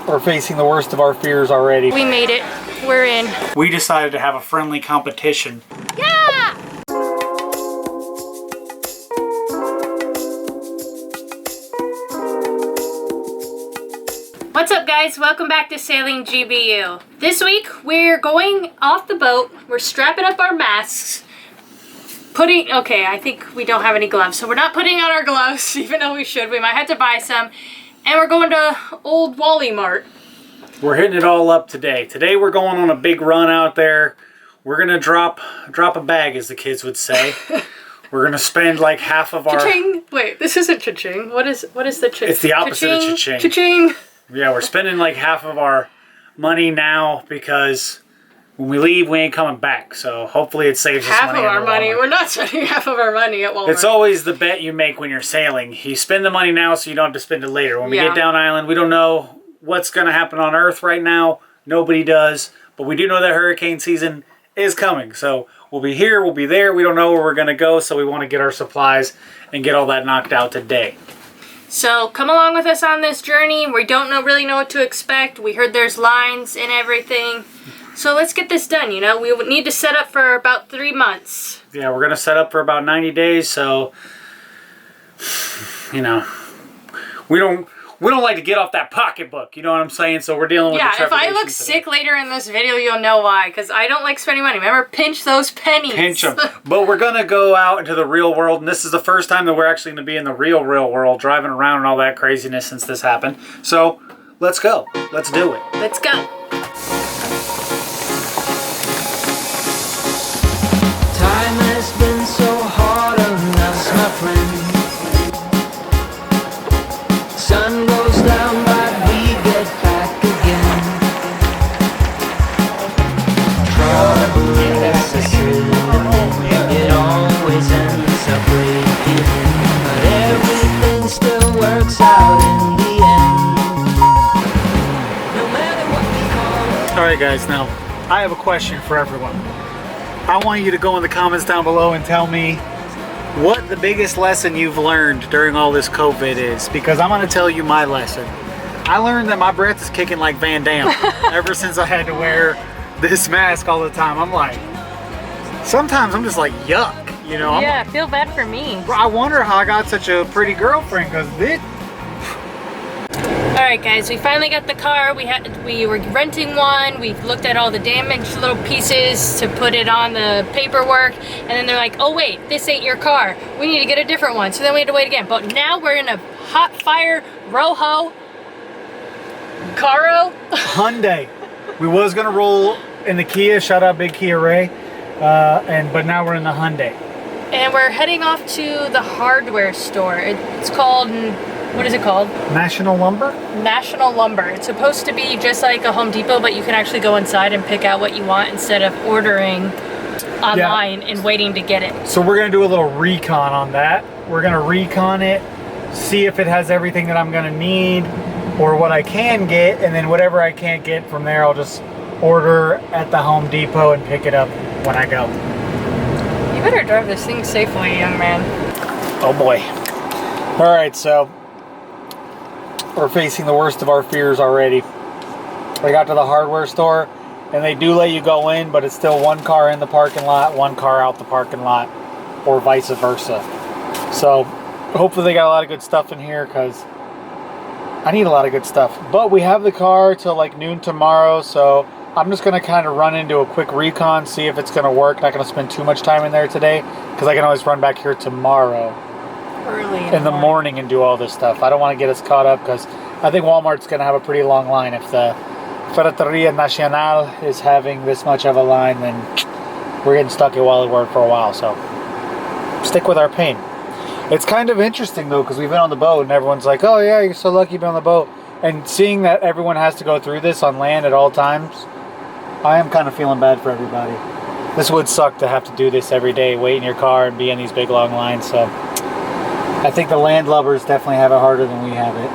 We're facing the worst of our fears already. We made it. We're in. We decided to have a friendly competition. Yeah! What's up, guys? Welcome back to Sailing GBU. This week, we're going off the boat. We're strapping up our masks. Okay, I think we don't have any gloves, so we're not putting on our gloves, even though we should. We might have to buy some. And we're going to Old Wally Mart. We're hitting it all up today. Today we're going on a big run out there. We're gonna drop a bag, as the kids would say. We're gonna spend like half of our... Cha-ching! Wait, this isn't cha-ching. What is the cha-ching? It's the opposite of cha-ching. Cha-ching! Yeah, we're spending like half of our money now because when we leave, we ain't coming back. So hopefully it saves us money. Half of our money? We're not spending half of our money at Walmart. It's always the bet you make when you're sailing. You spend the money now so you don't have to spend it later. When we get down island, we don't know what's going to happen on Earth right now. Nobody does. But we do know that hurricane season is coming. So we'll be here, we'll be there. We don't know where we're going to go, so we want to get our supplies and get all that knocked out today. So come along with us on this journey. We don't really know what to expect. We heard there's lines and everything. So let's get this done, you know. We need to set up for about 3 months. Yeah, we're going to set up for about 90 days, so, you know, we don't like to get off that pocketbook, you know what I'm saying? So we're dealing with the trepidation. Yeah, if I look sick later in this video, you'll know why, because I don't like spending money. Remember, pinch those pennies. Pinch them. But we're going to go out into the real world, and this is the first time that we're actually going to be in the real world, driving around and all that craziness since this happened. So, let's go. Let's do it. Let's go. Time has been so hard on us, my friend. Sun goes down, but we get back again. Trouble is a sin, it always ends up breaking. But everything still works out in the end. No matter what we call. Alright guys, now I have a question for everyone. I want you to go in the comments down below and tell me what the biggest lesson you've learned during all this COVID is, because I'm going to tell you my lesson. I learned that my breath is kicking like Van Damme ever since I had to wear this mask all the time. I'm like, sometimes I'm just like, yuck, you know? Yeah, I feel bad for me. I wonder how I got such a pretty girlfriend, because this... Alright guys, we finally got the car. We were renting one. We've looked at all the damaged little pieces to put it on the paperwork, and then they're like, oh wait, this ain't your car. We need to get a different one. So then we had to wait again. But now we're in a hot fire Rojo Caro Hyundai. We was gonna roll in the Kia, shout out Big Kia Ray, but now we're in the Hyundai. And we're heading off to the hardware store. It's called... What is it called? National Lumber? National Lumber. It's supposed to be just like a Home Depot, but you can actually go inside and pick out what you want instead of ordering online and waiting to get it. So we're going to do a little recon on that. We're going to recon it, see if it has everything that I'm going to need or what I can get, and then whatever I can't get from there, I'll just order at the Home Depot and pick it up when I go. You better drive this thing safely, young man. Oh boy. All right, so we're facing the worst of our fears already. We got to the hardware store, and they do let you go in, but it's still one car in the parking lot, one car out the parking lot, or vice versa. So hopefully they got a lot of good stuff in here, because I need a lot of good stuff. But we have the car till like noon tomorrow, so I'm just going to kind of run into a quick recon, see if it's going to work. Not going to spend too much time in there today, because I can always run back here tomorrow. Early in the morning and do all this stuff. I don't want to get us caught up, because I think Walmart's going to have a pretty long line. If the Ferreteria Nacional is having this much of a line, then we're getting stuck at Wally World for a while, so stick with our pain. It's kind of interesting though, because we've been on the boat and everyone's like, oh yeah, you're so lucky you've been on the boat, and seeing that everyone has to go through this on land at all times, I am kind of feeling bad for everybody. This would suck to have to do this every day, wait in your car and be in these big long lines, so I think the landlubbers definitely have it harder than we have it.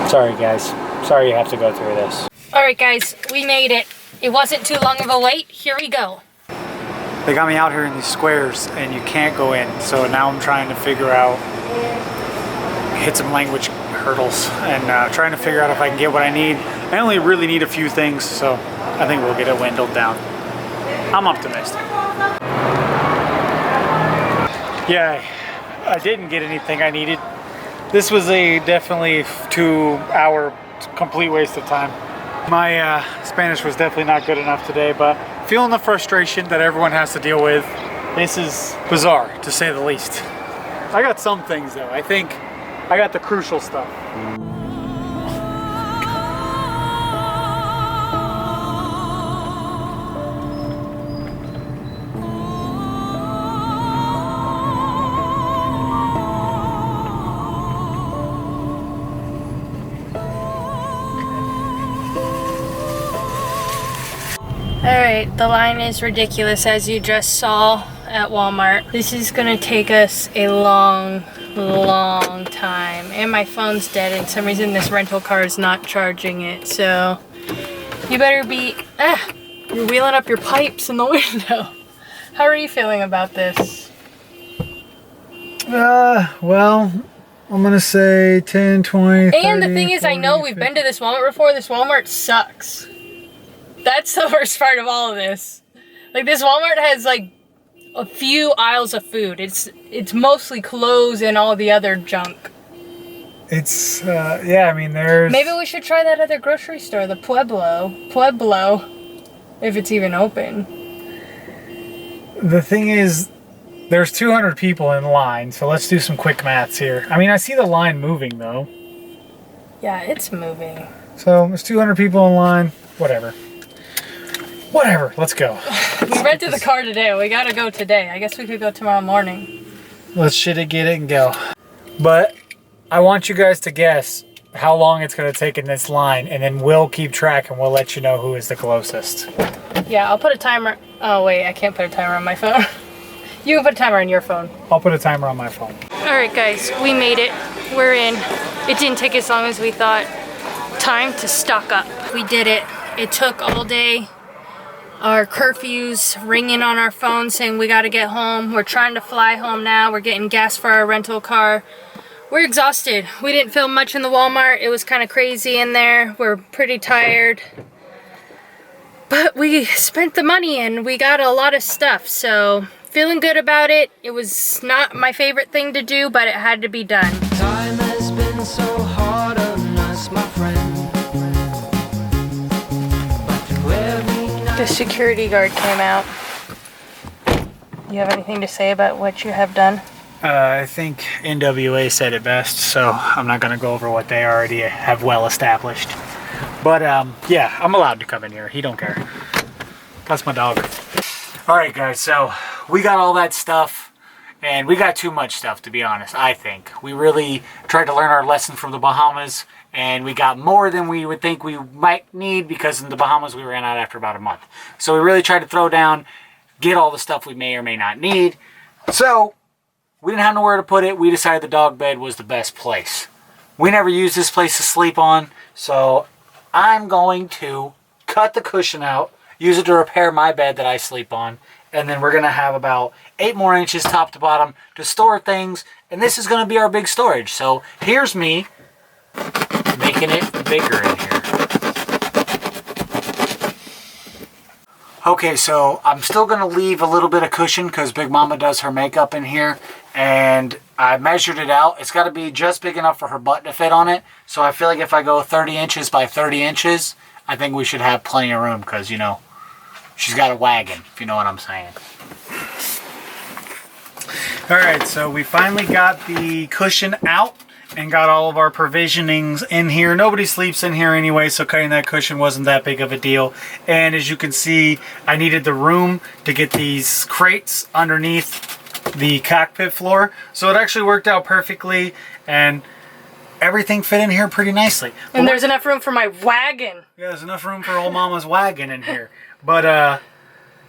Sorry guys. Sorry you have to go through this. Alright guys, we made it. It wasn't too long of a wait. Here we go. They got me out here in these squares and you can't go in. So now I'm trying to figure out, hit some language hurdles and trying to figure out if I can get what I need. I only really need a few things, so I think we'll get it dwindled down. I'm optimistic. Yeah, I didn't get anything I needed. This was a definitely 2-hour complete waste of time. My Spanish was definitely not good enough today, but feeling the frustration that everyone has to deal with. This is bizarre, to say the least. I got some things though. I think I got the crucial stuff. Alright, the line is ridiculous as you just saw at Walmart. This is gonna take us a long time. And my phone's dead, and for some reason this rental car is not charging it, so you better be... you're wheeling up your pipes in the window. How are you feeling about this? Well, I'm gonna say 10, 20, 30, and the thing is, 40, I know we've 50. been to this Walmart before. This Walmart sucks. That's the worst part of all of this. Like, this Walmart has like a few aisles of food. It's mostly clothes and all the other junk. It's yeah, I mean, there's... Maybe we should try that other grocery store, the Pueblo, if it's even open. The thing is, there's 200 people in line, so let's do some quick maths here. I mean, I see the line moving though. Yeah, it's moving. So there's 200 people in line. Whatever, let's go. We rented the car today. We gotta go today. I guess we could go tomorrow morning. Let's shit it, get it, and go. But I want you guys to guess how long it's going to take in this line, and then we'll keep track and we'll let you know who is the closest. Yeah, I'll put a timer. Oh wait, I can't put a timer on my phone. You can put a timer on your phone. I'll put a timer on my phone. Alright guys, we made it. We're in. It didn't take as long as we thought. Time to stock up. We did it. It took all day. Our curfews ringing on our phone saying we gotta get home. We're trying to fly home now. We're getting gas for our rental car. We're exhausted. We didn't film much in the Walmart. It was kind of crazy in there. We're pretty tired. But we spent the money and we got a lot of stuff. So feeling good about it. It was not my favorite thing to do, but it had to be done. Time has been so hard on us, my friend. The security guard came out. You have anything to say about what you have done? I think NWA said it best, so I'm not going to go over what they already have well established. But yeah, I'm allowed to come in here. He don't care. That's my dog. Alright guys, so we got all that stuff, and we got too much stuff, to be honest, I think. We really tried to learn our lesson from the Bahamas, and we got more than we would think we might need, because in the Bahamas we ran out after about a month. So we really tried to throw down, get all the stuff we may or may not need. So we didn't have nowhere to put it. We decided the dog bed was the best place. We never used this place to sleep on, so I'm going to cut the cushion out, use it to repair my bed that I sleep on, and then we're going to have about 8 more inches top to bottom to store things, and this is going to be our big storage. So here's me making it bigger in here. Okay, so I'm still going to leave a little bit of cushion because Big Mama does her makeup in here, and I measured it out. It's got to be just big enough for her butt to fit on it, so I feel like if I go 30 inches by 30 inches, I think we should have plenty of room because, you know, she's got a wagon, if you know what I'm saying. Alright, so we finally got the cushion out and got all of our provisionings in here. Nobody sleeps in here anyway, so cutting that cushion wasn't that big of a deal. And as you can see, I needed the room to get these crates underneath the cockpit floor. So it actually worked out perfectly, and everything fit in here pretty nicely. And there's enough room for my wagon. Yeah, there's enough room for old Mama's wagon in here. But,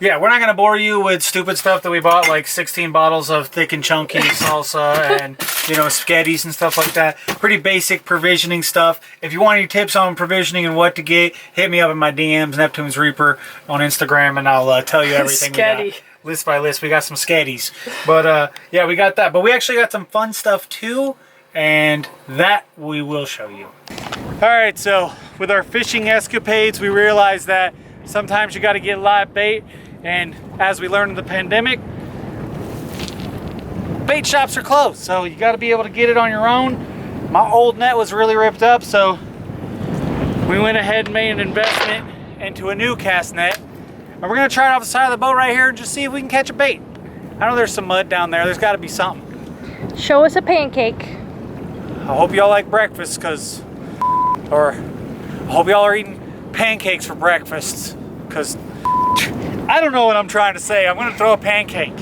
yeah, we're not going to bore you with stupid stuff that we bought, like 16 bottles of thick and chunky salsa and, you know, spaghettis and stuff like that. Pretty basic provisioning stuff. If you want any tips on provisioning and what to get, hit me up in my DMs, Neptune's Reaper, on Instagram, and I'll tell you everything we got. List by list, we got some sketties. But, yeah, we got that. But we actually got some fun stuff, too. and that we will show you. All right, so with our fishing escapades, we realized that sometimes you got to get live bait, and as we learned in the pandemic, bait shops are closed, so you got to be able to get it on your own. My old net was really ripped up, so we went ahead and made an investment into a new cast net, and we're gonna try it off the side of the boat right here and just see if we can catch a bait. I know there's some mud down there. There's got to be something. Show us a pancake. I hope y'all like breakfast, or I hope y'all are eating pancakes for breakfast, because I don't know what I'm trying to say. I'm gonna throw a pancake.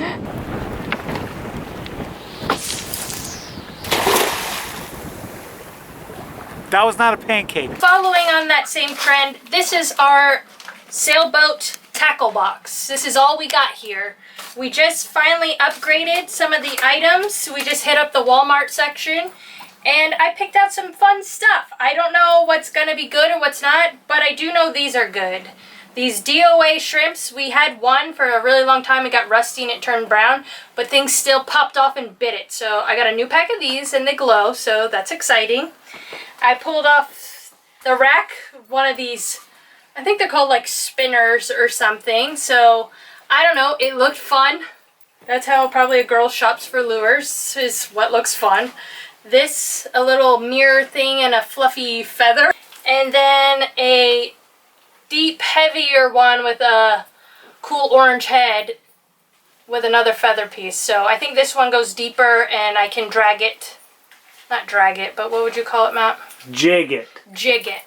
That was not a pancake. Following on that same trend, this is our sailboat tackle box. This is all we got here. We just finally upgraded some of the items. We just hit up the Walmart section and I picked out some fun stuff. I don't know what's gonna be good or what's not, but I do know these are good. These DOA shrimps, we had one for a really long time. It got rusty and it turned brown, but things still popped off and bit it. So I got a new pack of these and they glow, so that's exciting. I pulled off the rack, one of these, I think they're called like spinners or something. So I don't know, it looked fun. That's how probably a girl shops for lures, is what looks fun. This, a little mirror thing and a fluffy feather. And then a deep, heavier one with a cool orange head with another feather piece. So I think this one goes deeper and I can drag it. Not drag it, but what would you call it, Matt? Jig it. Jig it.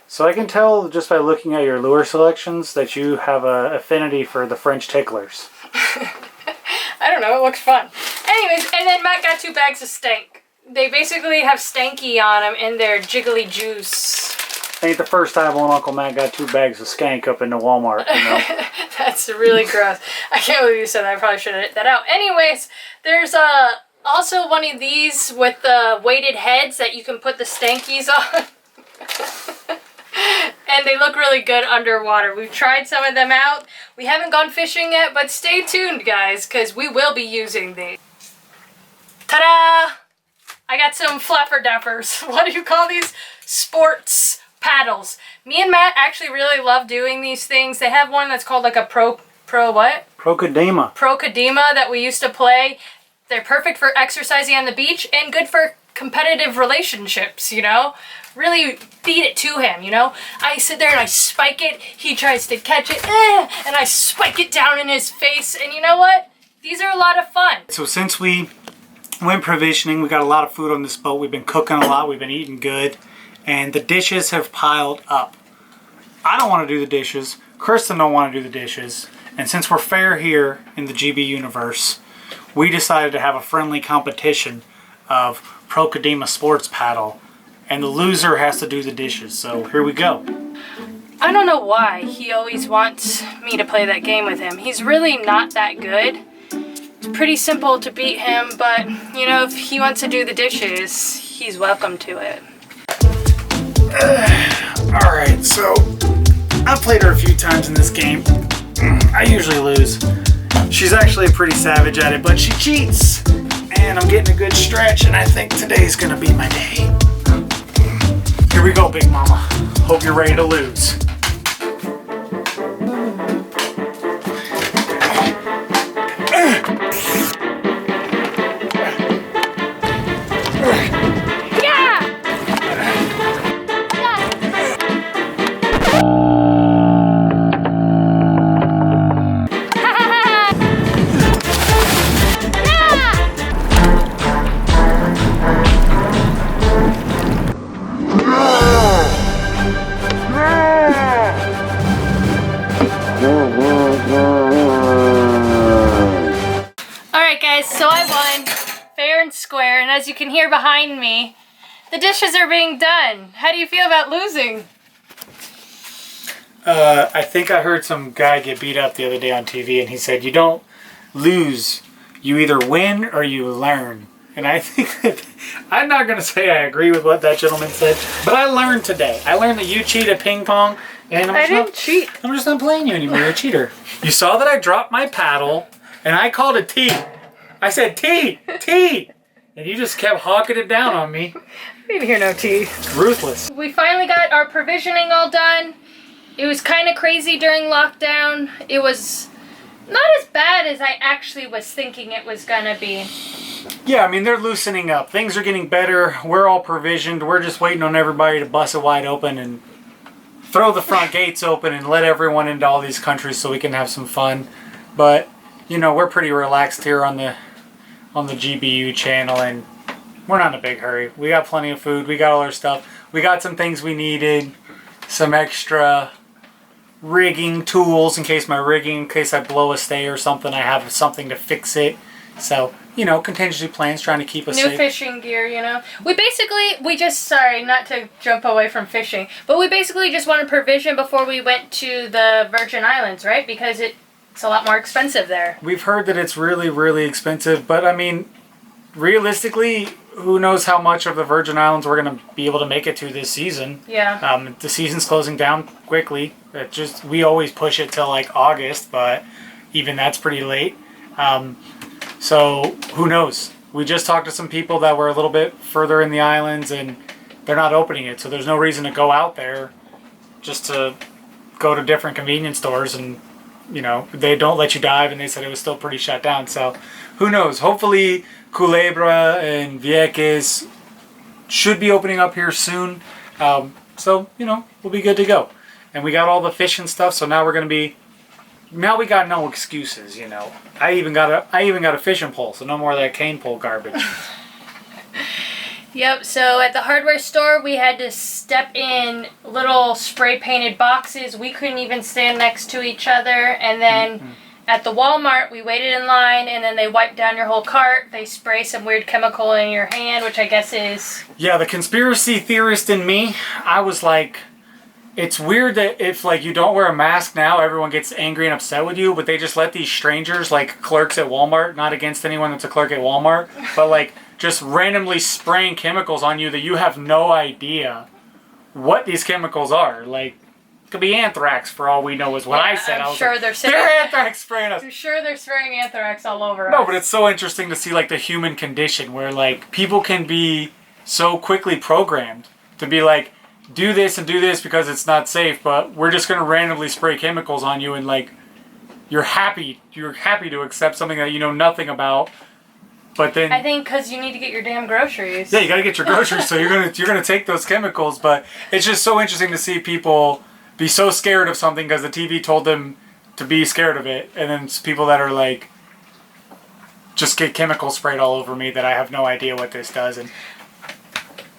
So I can tell just by looking at your lure selections that you have an affinity for the French ticklers. I don't know, it looks fun. Anyways, and then Matt got 2 bags of stank. They basically have stanky on them in their jiggly juice. Ain't the first time old Uncle Matt got 2 bags of skank up into Walmart, you know. That's really gross. I can't believe you said that. I probably should have hit that out. Anyways, there's also one of these with the weighted heads that you can put the stankies on. And they look really good underwater. We've tried some of them out. We haven't gone fishing yet, but stay tuned, guys, because we will be using these. Ta-da! I got some flapper dappers. What do you call these? Sports paddles. Me and Matt actually really love doing these things. They have one that's called like a Pro what? Pro Kadima. Pro Kadima that we used to play. They're perfect for exercising on the beach and good for competitive relationships, you know? Really feed it to him, you know? I sit there and I spike it, he tries to catch it, and I spike it down in his face, and you know what? These are a lot of fun. So since we went provisioning, we got a lot of food on this boat. We've been cooking a lot, we've been eating good, and the dishes have piled up. I don't want to do the dishes, Kristen don't want to do the dishes, and since we're fair here in the GB universe, we decided to have a friendly competition of Pro Kadima sports paddle, and the loser has to do the dishes. So here we go. I don't know why he always wants me to play that game with him. He's really not that good. It's pretty simple to beat him, but you know, if he wants to do the dishes, he's welcome to it. Alright, so I've played her a few times in this game. I usually lose. She's actually a pretty savage at it, but she cheats. And I'm getting a good stretch, and I think today's gonna be my day. Here we go, Big Mama. Hope you're ready to lose. So I won, fair and square, and as you can hear behind me, the dishes are being done. How do you feel about losing? I think I heard some guy get beat up the other day on TV, and he said, you don't lose, you either win or you learn. And I think that, I'm not going to say I agree with what that gentleman said, but I learned today. I learned that you cheat at ping pong, and I didn't cheat. I'm just not playing you anymore. You're a cheater. You saw that I dropped my paddle, and I called it T. I said T, T, And you just kept hawking it down on me. We didn't hear no tea. Ruthless. We finally got our provisioning all done. It was kind of crazy during lockdown. It was not as bad as I actually was thinking it was gonna be. Yeah, I mean, they're loosening up. Things are getting better. We're all provisioned. We're just waiting on everybody to bust it wide open and throw the front gates open and let everyone into all these countries so we can have some fun. But, you know, we're pretty relaxed here on the GBU channel, and we're not in a big hurry. We got plenty of food. We got all our stuff. We got some things we needed. Some extra rigging tools in case I blow a stay or something. I have something to fix it. So, you know, contingency plans, trying to keep us safe. New fishing gear, you know. Sorry, not to jump away from fishing, but we basically just wanted provision before we went to the Virgin Islands, right? Because it's a lot more expensive there. We've heard that it's really, really expensive, but I mean, realistically, who knows how much of the Virgin Islands we're going to be able to make it to this season. Yeah. The season's closing down quickly. We always push it till like August, but even that's pretty late. So who knows? We just talked to some people that were a little bit further in the islands, and they're not opening it, so there's no reason to go out there just to go to different convenience stores, and you know, they don't let you dive, and they said it was still pretty shut down. So who knows? Hopefully Culebra and Vieques should be opening up here soon. So, you know, we'll be good to go. And we got all the fish and stuff, so now we got no excuses, you know. I even got a fishing pole, so no more of that cane pole garbage. Yep, so at the hardware store, we had to step in little spray painted boxes. We couldn't even stand next to each other. And then at the Walmart, we waited in line, and then they wipe down your whole cart. They spray some weird chemical in your hand, which I guess is... Yeah, the conspiracy theorist in me, I was like, it's weird that if like you don't wear a mask now, everyone gets angry and upset with you, but they just let these strangers, like clerks at Walmart, not against anyone that's a clerk at Walmart, but like just randomly spraying chemicals on you that you have no idea what these chemicals are. Like, it could be anthrax for all we know is what I said. I'm sure like, they're anthrax spraying us. I'm sure they're spraying anthrax all over us. No, but it's so interesting to see like the human condition where like people can be so quickly programmed to be like, do this and do this because it's not safe, but we're just going to randomly spray chemicals on you, and like you're happy to accept something that you know nothing about. But then I think because you need to get your damn groceries. Yeah, you got to get your groceries, so you're gonna take those chemicals. But it's just so interesting to see people be so scared of something because the TV told them to be scared of it, and then people that are like, just get chemicals sprayed all over me that I have no idea what this does. And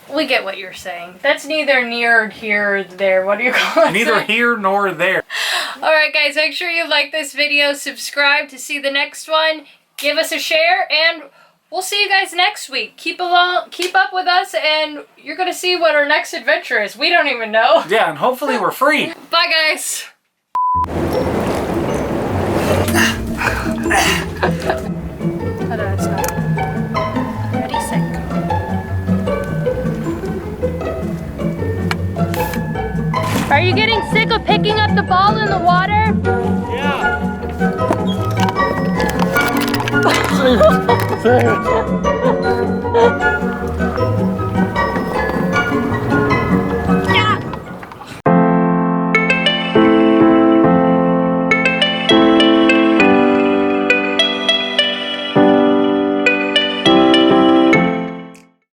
we get what you're saying. That's neither near here or there. What do you call it? Neither here nor there. Alright guys, make sure you like this video, subscribe to see the next one, give us a share, and we'll see you guys next week. Keep up with us, and you're going to see what our next adventure is. We don't even know. Yeah, and hopefully we're free. Bye guys. Ready, set, go. Are you getting sick of picking up the ball in the water? Yeah. Save it.